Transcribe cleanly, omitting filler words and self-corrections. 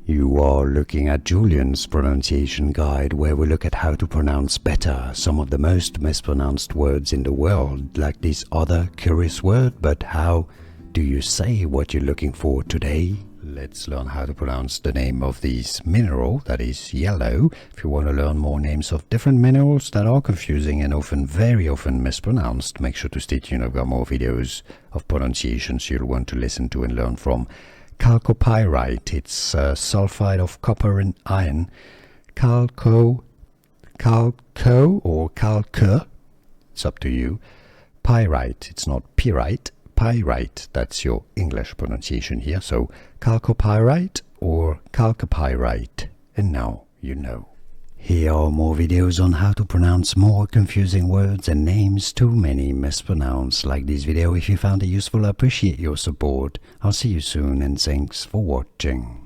You are looking at Julian's pronunciation guide, where we look at how to pronounce better some of the most mispronounced words in the world, like this other curious word. But how do you say what you're looking for today? Let's learn how to pronounce the name of this mineral that is yellow. If you want to learn more names of different minerals that are confusing and very often mispronounced, make sure to stay tuned. I've got more videos of pronunciations you'll want to listen to and learn from. Chalcopyrite, it's sulfide of copper and iron. Chalco or chalco, it's up to you. Pyrite, it's not pyrite, pyrite, that's your English pronunciation here. So chalcopyrite or chalcopyrite, and now you know. Here are more videos on how to pronounce more confusing words and names too many mispronounced. Like this video if you found it useful. I appreciate your support. I'll see you soon and thanks for watching.